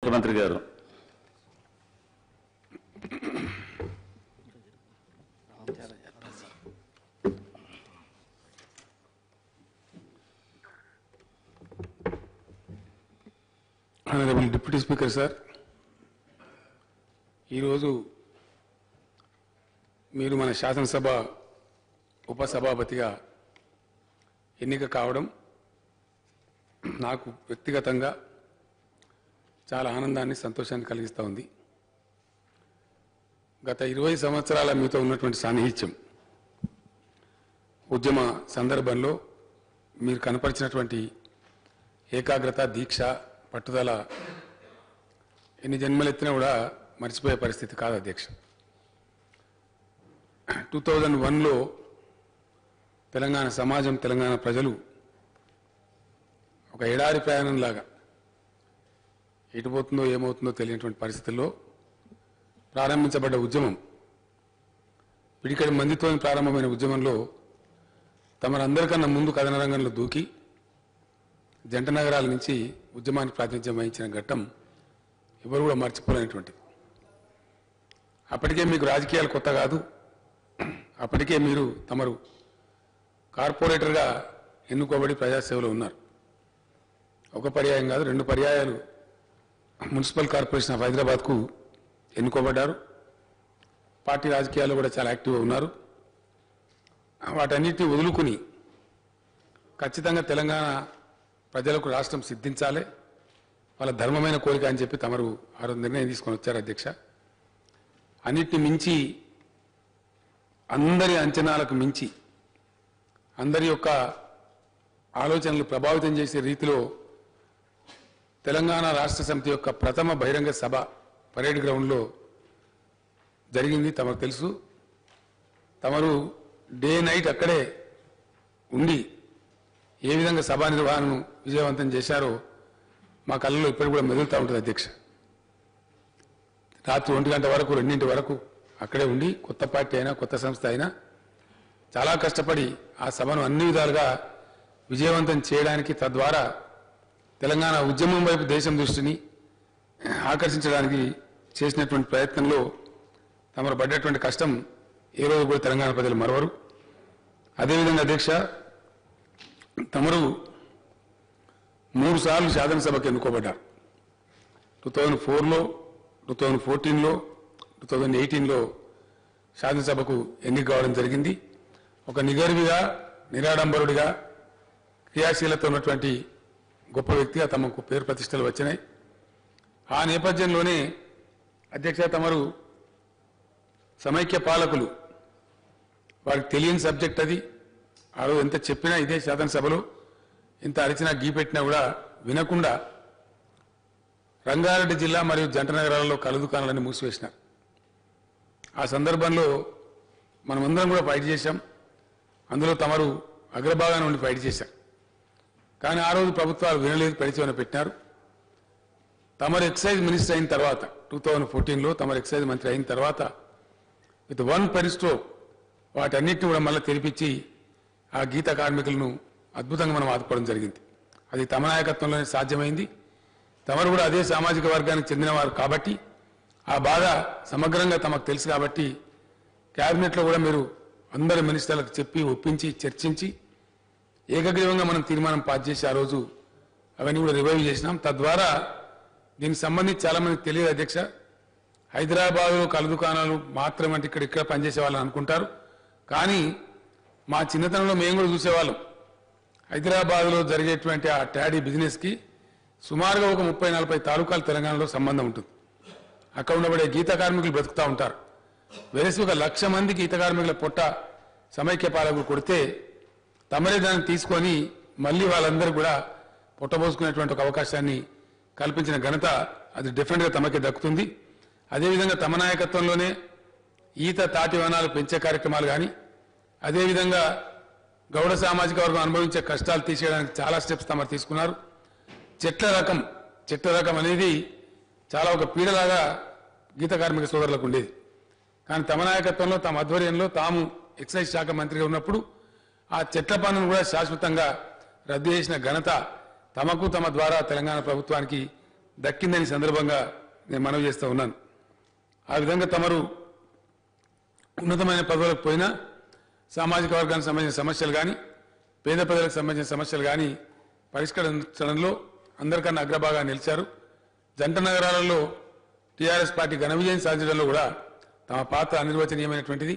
ముఖ్యమంత్రి గారు. Honourable deputy speaker sir, ఈరోజు మీరు మన శాసనసభ ఉపసభాపతిగా ఎన్నిక కావడం నాకు వ్యక్తిగతంగా చాలా ఆనందాన్ని సంతోషాన్ని కలిగిస్తూ ఉంది. గత 20 సంవత్సరాల మీతో ఉన్నటువంటి సాన్నిహిత్యం, ఉద్యమ సందర్భంలో మీరు కనపరిచినటువంటి ఏకాగ్రత, దీక్ష, పట్టుదల ఎన్ని జన్మలెత్తినా కూడా మర్చిపోయే పరిస్థితి కాదు అధ్యక్ష. 2001లో తెలంగాణ సమాజం, తెలంగాణ ప్రజలు ఒక ఎడారి ప్రయాణంలాగా ఎటుపోతుందో ఏమవుతుందో తెలియనటువంటి పరిస్థితుల్లో ప్రారంభించబడ్డ ఉద్యమం, పిడికడి మందితో ప్రారంభమైన ఉద్యమంలో తమరందరికన్నా ముందు కథన రంగంలో దూకి జంట నగరాల నుంచి ఉద్యమానికి ప్రాతినిధ్యం వహించిన ఘట్టం ఎవరు కూడా మర్చిపోలేనటువంటిది. అప్పటికే మీకు రాజకీయాలు కొత్త కాదు. అప్పటికే మీరు తమరు కార్పొరేటర్గా ఎన్నుకోబడి ప్రజాసేవలో ఉన్నారు. ఒక పర్యాయం కాదు, 2 పర్యాయాలు మున్సిపల్ కార్పొరేషన్ ఆఫ్ హైదరాబాద్కు ఎన్నుకోబడ్డారు. పార్టీ రాజకీయాల్లో కూడా చాలా యాక్టివ్గా ఉన్నారు. వాటన్నిటిని వదులుకుని ఖచ్చితంగా తెలంగాణ ప్రజలకు రాష్ట్రం సిద్ధించాలి, వాళ్ళ ధర్మమైన కోరిక అని చెప్పి తమరు ఆ రోజు నిర్ణయం తీసుకొని వచ్చారు అధ్యక్ష. అన్నిటిని మించి, అందరి అంచనాలకు మించి, అందరి యొక్క ఆలోచనలు ప్రభావితం చేసే రీతిలో తెలంగాణ రాష్ట్ర సమితి యొక్క ప్రథమ బహిరంగ సభ పరేడ్ గ్రౌండ్లో జరిగింది. తమకు తెలుసు. తమరు డే నైట్ అక్కడే ఉండి ఏ విధంగా సభా నిర్వహణను విజయవంతం చేశారో మా కళ్ళలో ఇప్పటికి కూడా మెదులుతూ ఉంటుంది అధ్యక్ష. రాత్రి 1 గంట వరకు, 2 వరకు అక్కడే ఉండి, కొత్త పార్టీ అయినా కొత్త సంస్థ అయినా చాలా కష్టపడి ఆ సభను అన్ని విధాలుగా విజయవంతం చేయడానికి, తద్వారా తెలంగాణ ఉద్యమం వైపు దేశం దృష్టిని ఆకర్షించడానికి చేసినటువంటి ప్రయత్నంలో తమరు పడ్డటువంటి కష్టం ఏ రోజు కూడా తెలంగాణ ప్రజలు మరవరు. అదేవిధంగా అధ్యక్ష, తమరు 3 సార్లు శాసనసభకు ఎన్నుకోబడ్డారు. 2004లో, 2014లో, 2018లో శాసనసభకు ఎన్నిక కావడం జరిగింది. ఒక నిగర్విగా, నిరాడంబరుడిగా, క్రియాశీలత ఉన్నటువంటి గొప్ప వ్యక్తిగా తమకు పేరు ప్రతిష్టలు వచ్చినాయి. ఆ నేపథ్యంలోనే అధ్యక్ష, తమరు సమైక్య పాలకులు, వారికి తెలియని సబ్జెక్ట్ అది. ఆ రోజు ఎంత చెప్పినా ఇదే శాసనసభలో, ఎంత అరిచినా గీపెట్టినా కూడా వినకుండా రంగారెడ్డి జిల్లా మరియు జంట నగరాలలో కళ్ళు దుకాణాలన్నీ మూసివేసినారు. ఆ సందర్భంలో మనమందరం కూడా ఫైట్ చేశాం. అందులో తమరు అగ్రభాగాన్ని ఉండి ఫైట్ చేశారు. కానీ ఆ రోజు ప్రభుత్వాలు వినలేదు, పరిచయం పెట్టినారు. తమరు ఎక్సైజ్ మినిస్టర్ అయిన తర్వాత 2014లో తమరు ఎక్సైజ్ మంత్రి అయిన తర్వాత విత్ 1 పెరిస్ట్రో వాటన్నిటిని కూడా మళ్ళీ తెరిపించి ఆ గీత కార్మికులను అద్భుతంగా మనం ఆదుకోవడం జరిగింది. అది తమ నాయకత్వంలోనే సాధ్యమైంది. తమరు కూడా అదే సామాజిక వర్గానికి చెందినవారు కాబట్టి ఆ బాధ సమగ్రంగా తమకు తెలుసు కాబట్టి క్యాబినెట్లో కూడా మీరు అందరి మినిస్టర్లకు చెప్పి, ఒప్పించి, చర్చించి ఏకగ్రీవంగా మనం తీర్మానం పాస్ చేసి ఆ రోజు అవన్నీ కూడా రివైవ్ చేసినాం. తద్వారా దీనికి సంబంధించి చాలా మందికి తెలియదు అధ్యక్ష. హైదరాబాద్లో కళ్ళు దుకాణాలు మాత్రమే అంటే ఇక్కడ పనిచేసే వాళ్ళని అనుకుంటారు. కానీ మా చిన్నతనంలో మేము కూడా చూసేవాళ్ళం. హైదరాబాద్లో జరిగేటువంటి ఆ ట్యాడీ బిజినెస్కి సుమారుగా ఒక 30-40 తాలూకాలు తెలంగాణలో సంబంధం ఉంటుంది. అక్కడ ఉండబడే గీత కార్మికులు బ్రతుకుతూ ఉంటారు. వెరసి ఒక 1,00,000 మంది గీత కార్మికుల పొట్ట సమైక్య పాలకులు కొడితే తమరే దాన్ని తీసుకొని మళ్ళీ వాళ్ళందరూ కూడా పొట్టబోసుకునేటువంటి ఒక అవకాశాన్ని కల్పించిన ఘనత అది డెఫినెట్గా తమకే దక్కుతుంది. అదేవిధంగా తమ నాయకత్వంలోనే ఈత, తాటి వనాలు పెంచే కార్యక్రమాలు కానీ, అదేవిధంగా గౌడ సామాజిక వర్గం అనుభవించే కష్టాలు తీసేయడానికి చాలా స్టెప్స్ తమరు తీసుకున్నారు. చెట్ల రకం అనేది చాలా ఒక పీడలాగా గీత కార్మిక సోదరులకు ఉండేది. కానీ తమ నాయకత్వంలో, తమ ఆధ్వర్యంలో తాము ఎక్సైజ్ శాఖ మంత్రిగా ఉన్నప్పుడు ఆ చెట్ల పన్నును కూడా శాశ్వతంగా రద్దు చేసిన ఘనత తమకు, తమ ద్వారా తెలంగాణ ప్రభుత్వానికి దక్కిందని సందర్భంగా నేను మనవి చేస్తూ ఉన్నాను. ఆ విధంగా తమరు ఉన్నతమైన పదవులకు పోయినా సామాజిక వర్గానికి సంబంధించిన సమస్యలు కానీ పేద ప్రజలకు సంబంధించిన సమస్యలు కానీ పరిష్కరించడంలో అందరికన్నా అగ్రభాగా నిలిచారు. జంట నగరాలలో టీఆర్ఎస్ పార్టీ ఘన విజయం సాధించడంలో కూడా తమ పాత్ర అనిర్వచనీయమైనటువంటిది.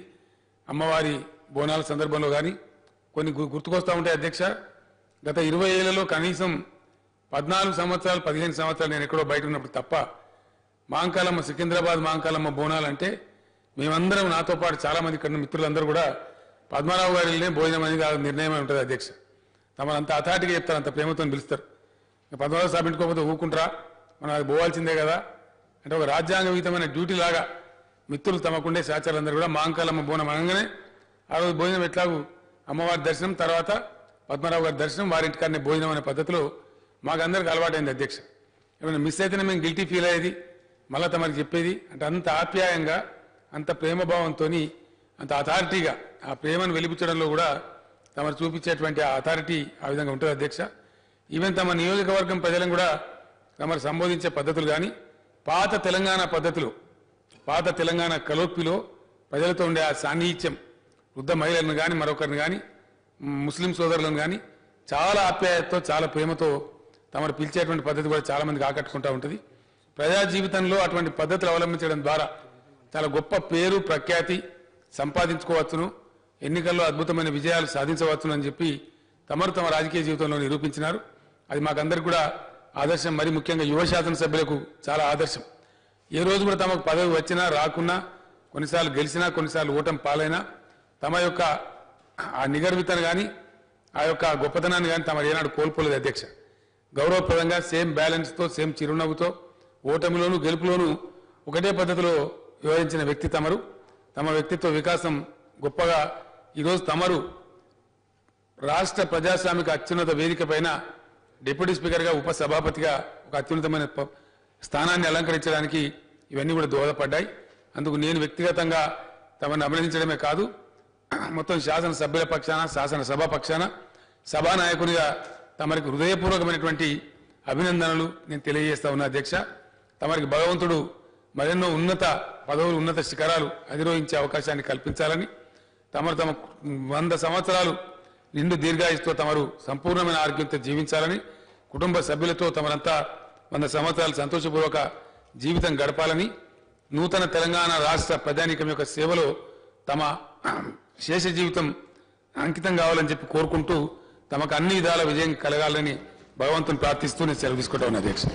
అమ్మవారి బోనాల సందర్భంలో కానీ కొన్ని గుర్తుకొస్తూ ఉంటాయి అధ్యక్ష. గత 20 ఏళ్లలో కనీసం 14 సంవత్సరాలు 15 సంవత్సరాలు నేను ఎక్కడో బయట ఉన్నప్పుడు తప్ప మాంకాలమ్మ సికింద్రాబాద్ మాంకాలమ్మ బోనాలంటే మేమందరం నాతో పాటు చాలా మంది ఇక్కడ మిత్రులందరూ కూడా పద్మనాభ గారినే భోజనం అనేది నిర్ణయం ఉంటుంది అధ్యక్ష. తమరంత అథారిటీగా చెప్తారు, అంత ప్రేమతో పిలుస్తారు. పద్మనాభ సాబ్ ఇంటికోకపోతే ఊకుంటారా, మనం అది పోవాల్సిందే కదా అంటే ఒక రాజ్యాంగవిహితమైన డ్యూటీ లాగా మిత్రులు తమకుండే సహచరులందరూ కూడా మాంకాలమ్మ బోనం అనగానే ఆ రోజు భోజనం ఎట్లాగూ అమ్మవారి దర్శనం తర్వాత పద్మనాభ గారి దర్శనం వారింటికాడనే భోజనం అనే పద్ధతిలో మాకందరికి అలవాటైంది అధ్యక్ష. ఏమైనా మిస్ అయితేనే మేము గిల్టీ ఫీల్ అయ్యేది, మళ్ళీ తమరికి చెప్పేది అంటే అంత ఆప్యాయంగా అంత ప్రేమభావంతో అంత అథారిటీగా ఆ ప్రేమను వెలిపించడంలో కూడా తమరు చూపించేటువంటి ఆ అథారిటీ ఆ విధంగా ఉంటుంది అధ్యక్ష. ఈవెన్ తమ నియోజకవర్గం ప్రజలను కూడా తమరు సంబోధించే పద్ధతులు కానీ పాత తెలంగాణ పద్ధతులు పాత తెలంగాణ కలోక్పిలో ప్రజలతో ఉండే ఆ సాన్నిహిత్యం వృద్ధ మహిళలను కానీ మరొకరిని కానీ ముస్లిం సోదరులను కానీ చాలా ఆప్యాయతతో చాలా ప్రేమతో తమరు పిలిచేటువంటి పద్ధతి కూడా చాలా మందికి ఆకట్టుకుంటూ ఉంటుంది. ప్రజా జీవితంలో అటువంటి పద్ధతులు అవలంబించడం ద్వారా చాలా గొప్ప పేరు ప్రఖ్యాతి సంపాదించుకోవచ్చును, ఎన్నికల్లో అద్భుతమైన విజయాలు సాధించవచ్చును అని చెప్పి తమరు తమ రాజకీయ జీవితంలో నిరూపించినారు. అది మాకందరికి కూడా ఆదర్శం. మరి ముఖ్యంగా యువ శాసనసభ్యులకు చాలా ఆదర్శం. ఏ రోజు కూడా తమకు పదవి వచ్చినా రాకున్నా, కొన్నిసార్లు గెలిచినా కొన్నిసార్లు ఓటమి పాలైనా తమ యొక్క ఆ నిగర్వితను కానీ ఆ యొక్క గొప్పతనాన్ని కానీ తమ ఏనాడు కోల్పోలేదు అధ్యక్ష. గౌరవప్రదంగా సేమ్ బ్యాలెన్స్తో సేమ్ చిరునవ్వుతో ఓటమిలోను గెలుపులోను ఒకటే పద్ధతిలో వివరించిన వ్యక్తి తమరు. తమ వ్యక్తిత్వ వికాసం గొప్పగా ఈరోజు తమరు రాష్ట్ర ప్రజాస్వామిక అత్యున్నత వేదిక పైన డిప్యూటీ స్పీకర్గా ఉపసభాపతిగా ఒక అత్యున్నతమైన స్థానాన్ని అలంకరించడానికి ఇవన్నీ కూడా దోహదపడ్డాయి. అందుకు నేను వ్యక్తిగతంగా తమను అభినందించడమే కాదు, మొత్తం శాసనసభ్యుల పక్షాన శాసనసభ పక్షాన సభానాయకునిగా తమరికి హృదయపూర్వకమైనటువంటి అభినందనలు నేను తెలియజేస్తా ఉన్నా అధ్యక్ష. తమరికి భగవంతుడు మరెన్నో ఉన్నత పదవులు ఉన్నత శిఖరాలు అధిరోహించే అవకాశాన్ని కల్పించాలని, తమరు తమ 100 సంవత్సరాలు నిండు దీర్ఘాయుస్తో తమరు సంపూర్ణమైన ఆరోగ్యంతో జీవించాలని, కుటుంబ సభ్యులతో తమరంతా 100 సంవత్సరాలు సంతోషపూర్వక జీవితం గడపాలని, నూతన తెలంగాణ రాష్ట్ర ప్రజానీకం యొక్క సేవలో తమ శేష జీవితం అంకితం కావాలని చెప్పి కోరుకుంటూ తమకు అన్ని విధాల విజయం కలగాలని భగవంతుని ప్రార్థిస్తూ నేను సెలవు తీసుకుంటా ఉన్నా అధ్యక్ష.